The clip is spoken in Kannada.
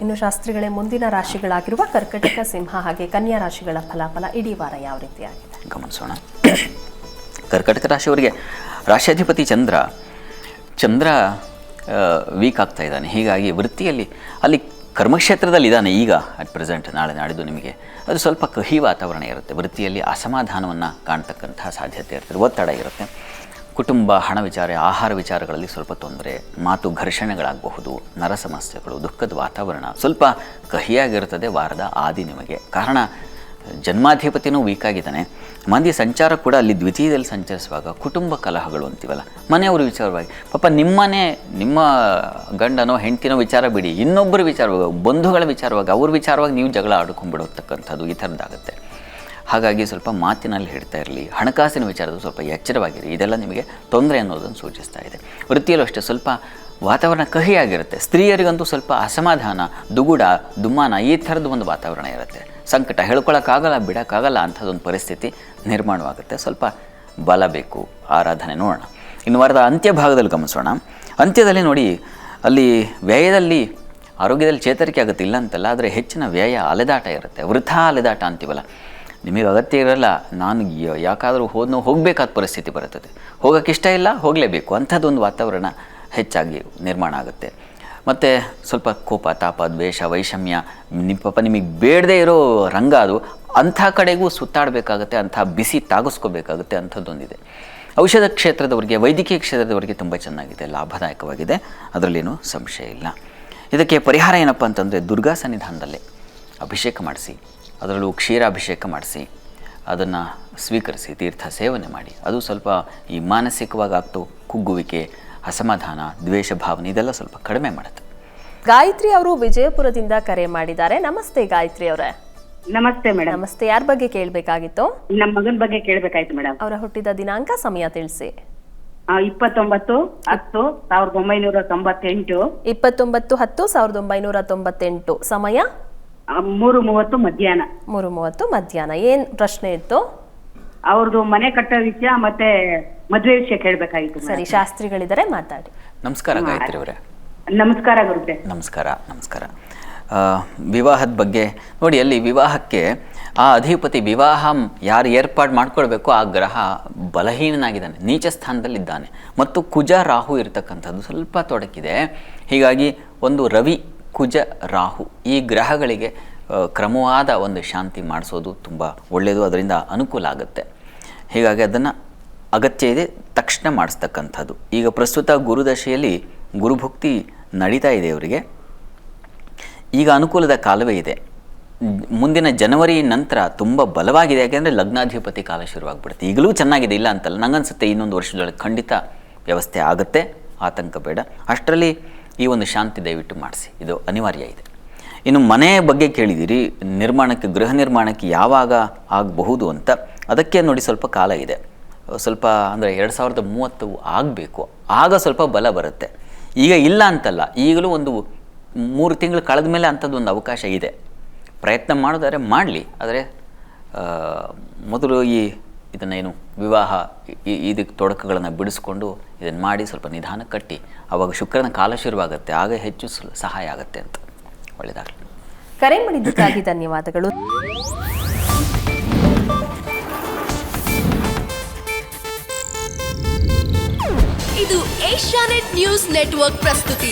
ಇನ್ನು ಶಾಸ್ತ್ರಿಗಳೇ ಮುಂದಿನ ರಾಶಿಗಳಾಗಿರುವ ಕರ್ಕಟಕ, ಸಿಂಹ ಹಾಗೆ ಕನ್ಯಾ ರಾಶಿಗಳ ಫಲಾಫಲ ಇಡೀ ವಾರ ಯಾವ ರೀತಿಯಾಗಿದೆ ಗಮನಿಸೋಣ. ಕರ್ಕಟಕ ರಾಶಿಯವರಿಗೆ ರಾಶ್ಯಾಧಿಪತಿ ಚಂದ್ರ ವೀಕ್ ಆಗ್ತಾ ಇದ್ದಾನೆ. ಹೀಗಾಗಿ ವೃತ್ತಿಯಲ್ಲಿ ಅಲ್ಲಿ ಕರ್ಮಕ್ಷೇತ್ರದಲ್ಲಿ ಇದ್ದಾನೆ ಈಗ ಅಟ್ ಪ್ರೆಸೆಂಟ್. ನಾಳೆ ನಾಡಿದ್ದು ನಿಮಗೆ ಅದು ಸ್ವಲ್ಪ ಕಹಿ ವಾತಾವರಣ ಇರುತ್ತೆ. ವೃತ್ತಿಯಲ್ಲಿ ಅಸಮಾಧಾನವನ್ನು ಕಾಣ್ತಕ್ಕಂತಹ ಸಾಧ್ಯತೆ ಇರ್ತದೆ, ಒತ್ತಡ ಇರುತ್ತೆ. ಕುಟುಂಬ, ಹಣ ವಿಚಾರ, ಆಹಾರ ವಿಚಾರಗಳಲ್ಲಿ ಸ್ವಲ್ಪ ತೊಂದರೆ, ಮಾತು ಘರ್ಷಣೆಗಳಾಗಬಹುದು, ನರ ಸಮಸ್ಯೆಗಳು, ದುಃಖದ ವಾತಾವರಣ ಸ್ವಲ್ಪ ಕಹಿಯಾಗಿರುತ್ತದೆ ವಾರದ ಆದಿ ನಿಮಗೆ. ಕಾರಣ ಜನ್ಮಾಧಿಪತಿನೂ ವೀಕ್ ಆಗಿದ್ದಾನೆ. ಮಂದಿ ಸಂಚಾರ ಕೂಡ ಅಲ್ಲಿ ದ್ವಿತೀಯದಲ್ಲಿ ಸಂಚರಿಸುವಾಗ ಕುಟುಂಬ ಕಲಹಗಳು ಅಂತೀವಲ್ಲ, ಮನೆಯವ್ರ ವಿಚಾರವಾಗಿ ಪಾಪ ನಿಮ್ಮ ಗಂಡನೋ ಹೆಂಡ್ತಿನೋ ವಿಚಾರ ಬಿಡಿ, ಇನ್ನೊಬ್ಬರ ವಿಚಾರವಾಗಿ, ಬಂಧುಗಳ ವಿಚಾರವಾಗಿ, ಅವ್ರ ವಿಚಾರವಾಗಿ ನೀವು ಜಗಳ ಆಡ್ಕೊಂಡ್ಬಿಡತಕ್ಕಂಥದ್ದು ಈ ಥರದ್ದಾಗುತ್ತೆ. ಹಾಗಾಗಿ ಸ್ವಲ್ಪ ಮಾತಿನಲ್ಲಿ ಹಿಡ್ತಾ ಇರಲಿ. ಹಣಕಾಸಿನ ವಿಚಾರದಲ್ಲಿ ಸ್ವಲ್ಪ ಎಚ್ಚರವಾಗಿರಿ. ಇದೆಲ್ಲ ನಿಮಗೆ ತೊಂದರೆ ಅನ್ನೋದನ್ನು ಸೂಚಿಸ್ತಾ ಇದೆ. ವೃತ್ತಿಯಲ್ಲೂ ಅಷ್ಟೇ ಸ್ವಲ್ಪ ವಾತಾವರಣ ಕಹಿಯಾಗಿರುತ್ತೆ. ಸ್ತ್ರೀಯರಿಗಂತೂ ಸ್ವಲ್ಪ ಅಸಮಾಧಾನ, ದುಗುಡ, ದುಮ್ಮಾನ ಈ ಥರದ್ದು ಒಂದು ವಾತಾವರಣ ಇರುತ್ತೆ. ಸಂಕಟ ಹೇಳ್ಕೊಳಕ್ಕಾಗಲ್ಲ, ಬಿಡೋಕ್ಕಾಗಲ್ಲ ಅಂಥದ್ದೊಂದು ಪರಿಸ್ಥಿತಿ ನಿರ್ಮಾಣವಾಗುತ್ತೆ. ಸ್ವಲ್ಪ ಬಲ ಬೇಕು, ಆರಾಧನೆ ನೋಡೋಣ. ಇನ್ನು ವಾರದ ಅಂತ್ಯ ಭಾಗದಲ್ಲಿ ಗಮನಿಸೋಣ. ಅಂತ್ಯದಲ್ಲಿ ನೋಡಿ, ಅಲ್ಲಿ ವ್ಯಯದಲ್ಲಿ ಆರೋಗ್ಯದಲ್ಲಿ ಚೇತರಿಕೆ ಆಗುತ್ತೆ, ಇಲ್ಲ ಅಂತಲ್ಲ. ಆದರೆ ಹೆಚ್ಚಿನ ವ್ಯಯ, ಅಲೆದಾಟ ಇರುತ್ತೆ. ವೃಥಾ ಅಲೆದಾಟ ಅಂತೀವಲ್ಲ, ನಿಮಗೆ ಅಗತ್ಯ ಇರಲ್ಲ. ನಾನು ಯಾಕಾದರೂ ಹೋಗಬೇಕಾದ ಪರಿಸ್ಥಿತಿ ಬರುತ್ತದೆ. ಹೋಗೋಕ್ಕೆ ಇಷ್ಟ ಇಲ್ಲ, ಹೋಗಲೇಬೇಕು ಅಂಥದ್ದೊಂದು ವಾತಾವರಣ ಹೆಚ್ಚಾಗಿ ನಿರ್ಮಾಣ ಆಗುತ್ತೆ. ಮತ್ತು ಸ್ವಲ್ಪ ಕೋಪ, ತಾಪ, ದ್ವೇಷ, ವೈಷಮ್ಯ, ನಿಮಗೆ ಬೇಡದೇ ಇರೋ ರಂಗ ಅದು. ಅಂಥ ಕಡೆಗೂ ಸುತ್ತಾಡಬೇಕಾಗುತ್ತೆ, ಅಂಥ ಬಿಸಿ ತಾಗಿಸ್ಕೋಬೇಕಾಗುತ್ತೆ ಅಂಥದ್ದೊಂದಿದೆ. ಔಷಧ ಕ್ಷೇತ್ರದವರಿಗೆ, ವೈದ್ಯಕೀಯ ಕ್ಷೇತ್ರದವರಿಗೆ ತುಂಬ ಚೆನ್ನಾಗಿದೆ, ಲಾಭದಾಯಕವಾಗಿದೆ, ಅದರಲ್ಲೇನೂ ಸಂಶಯ ಇಲ್ಲ. ಇದಕ್ಕೆ ಪರಿಹಾರ ಏನಪ್ಪ ಅಂತಂದರೆ, ದುರ್ಗಾ ಸನ್ನಿಧಾನದಲ್ಲೇ ಅಭಿಷೇಕ ಮಾಡಿಸಿ, ಅದರಲ್ಲೂ ಕ್ಷೀರಾಭಿಷೇಕ ಮಾಡಿಸಿ, ಅದನ್ನು ಸ್ವೀಕರಿಸಿ, ತೀರ್ಥ ಸೇವನೆ ಮಾಡಿ. ಅದು ಸ್ವಲ್ಪ ಈ ಮಾನಸಿಕವಾಗಿ ಆಗ್ತೋ ಕುಗ್ಗುವಿಕೆ, ಅಸಮಾಧಾನ, ದ್ವೇಷ ಭಾವನೆ ಇದೆಲ್ಲ ಸ್ವಲ್ಪ ಕಡಿಮೆ ಮಾಡುತ್ತೆ. ಗಾಯತ್ರಿ ಅವರು ವಿಜಯಪುರದಿಂದ ಕರೆ ಮಾಡಿದ್ದಾರೆ. ನಮಸ್ತೆ ಗಾಯತ್ರಿ ಅವರೇ. ನಮಸ್ತೆ ಮೇಡಮ್. ನಮಸ್ತೆ. ಯಾರ ಬಗ್ಗೆ ಕೇಳಬೇಕಾಗಿತ್ತು? ನಮ್ಮ ಮಗನ ಬಗ್ಗೆ ಕೇಳಬೇಕಾಯ್ತು ಮೇಡಮ್. ಅವರ ಹುಟ್ಟಿದ ದಿನಾಂಕ, ಸಮಯ ತಿಳಿಸಿ. 29/10/1998. 29/10/1998. ಸಮಯ 3:30 ಮಧ್ಯಾಹ್ನ. 3:30 ಮಧ್ಯಾಹ್ನ. ಏನ್ ಪ್ರಶ್ನೆ ಇತ್ತು? ಅವ್ರದ್ದು ಮನೆ ಕಟ್ಟೋ ವಿಷಯ ಮತ್ತೆ ಮದುವೆ ವಿಷಯ ಕೇಳಬೇಕಾಗಿತ್ತು. ಸರಿ, ಶಾಸ್ತ್ರಿಗಳಿದ್ದಾರೆ, ಮಾತಾಡಿ. ನಮಸ್ಕಾರ ಗಾಯತ್ರಿ ಅವರೇ. ನಮಸ್ಕಾರ ಗುರುತೆ. ನಮಸ್ಕಾರ. ವಿವಾಹದ ಬಗ್ಗೆ ನೋಡಿ, ಅಲ್ಲಿ ವಿವಾಹಕ್ಕೆ ಆ ಅಧಿಪತಿ, ವಿವಾಹ ಯಾರು ಏರ್ಪಾಡು ಮಾಡ್ಕೊಳ್ಬೇಕು ಆ ಗ್ರಹ ಬಲಹೀನನಾಗಿದ್ದಾನೆ, ನೀಚ ಸ್ಥಾನದಲ್ಲಿದ್ದಾನೆ. ಮತ್ತು ಕುಜ ರಾಹು ಇರತಕ್ಕಂಥದ್ದು ಸ್ವಲ್ಪ ತೊಡಕಿದೆ. ಹೀಗಾಗಿ ಒಂದು ರವಿ, ಕುಜ, ರಾಹು ಈ ಗ್ರಹಗಳಿಗೆ ಕ್ರಮವಾದ ಒಂದು ಶಾಂತಿ ಮಾಡಿಸೋದು ತುಂಬ ಒಳ್ಳೆಯದು, ಅದರಿಂದ ಅನುಕೂಲ ಆಗುತ್ತೆ. ಹೀಗಾಗಿ ಅದನ್ನು ಅಗತ್ಯ ಇದೆ, ತಕ್ಷಣ ಮಾಡಿಸ್ತಕ್ಕಂಥದ್ದು. ಈಗ ಪ್ರಸ್ತುತ ಗುರುದಶೆಯಲ್ಲಿ ಗುರುಭುಕ್ತಿ ನಡೀತಾ ಇದೆ ಅವರಿಗೆ. ಈಗ ಅನುಕೂಲದ ಕಾಲವೇ ಇದೆ. ಮುಂದಿನ ಜನವರಿ ನಂತರ ತುಂಬ ಬಲವಾಗಿದೆ. ಯಾಕೆಂದರೆ ಲಗ್ನಾಧಿಪತಿ ಕಾಲ ಶುರುವಾಗ್ಬಿಡುತ್ತೆ. ಈಗಲೂ ಚೆನ್ನಾಗಿದೆ, ಇಲ್ಲ ಅಂತಲ್ಲ. ನನಗನ್ಸುತ್ತೆ ಇನ್ನೊಂದು ವರ್ಷದೊಳಗೆ ಖಂಡಿತ ವ್ಯವಸ್ಥೆ ಆಗುತ್ತೆ, ಆತಂಕ ಬೇಡ. ಅಷ್ಟರಲ್ಲಿ ಈ ಒಂದು ಶಾಂತಿ ದಯವಿಟ್ಟು ಮಾಡಿಸಿ, ಇದು ಅನಿವಾರ್ಯ ಇದೆ. ಇನ್ನು ಮನೆ ಬಗ್ಗೆ ಕೇಳಿದ್ದೀರಿ, ನಿರ್ಮಾಣಕ್ಕೆ, ಗೃಹ ನಿರ್ಮಾಣಕ್ಕೆ ಯಾವಾಗ ಆಗಬಹುದು ಅಂತ. ಅದಕ್ಕೆ ನೋಡಿ ಸ್ವಲ್ಪ ಕಾಲ ಇದೆ. ಸ್ವಲ್ಪ ಅಂದರೆ 2030 ಆಗಬೇಕು, ಆಗ ಸ್ವಲ್ಪ ಬಲ ಬರುತ್ತೆ. ಈಗ ಇಲ್ಲ ಅಂತಲ್ಲ, ಈಗಲೂ ಒಂದು 3 ತಿಂಗಳು ಕಳೆದ ಮೇಲೆ ಅಂಥದ್ದೊಂದು ಅವಕಾಶ ಇದೆ. ಪ್ರಯತ್ನ ಮಾಡೋದಾದ್ರೆ ಮಾಡಲಿ. ಆದರೆ ಮೊದಲು ಇದನ್ನೇನು ವಿವಾಹ ಇದಕ್ಕೆ ತೊಡಕುಗಳನ್ನು ಬಿಡಿಸ್ಕೊಂಡು ಇದನ್ನು ಮಾಡಿ ಸ್ವಲ್ಪ ನಿಧಾನ ಕಟ್ಟಿ, ಆವಾಗ ಶುಕ್ರನ ಕಾಲ ಶುರುವಾಗುತ್ತೆ, ಆಗ ಹೆಚ್ಚು ಸಹಾಯ ಆಗುತ್ತೆ ಅಂತ. ಒಳ್ಳೆಯದಾಗಲಿ. ಕರೆ ಮಾಡಿದ್ದಕ್ಕಾಗಿ ಧನ್ಯವಾದಗಳು. ಇದು ಏಷ್ಯಾನೆಟ್ ನ್ಯೂಸ್ ನೆಟ್ವರ್ಕ್ ಪ್ರಸ್ತುತಿ.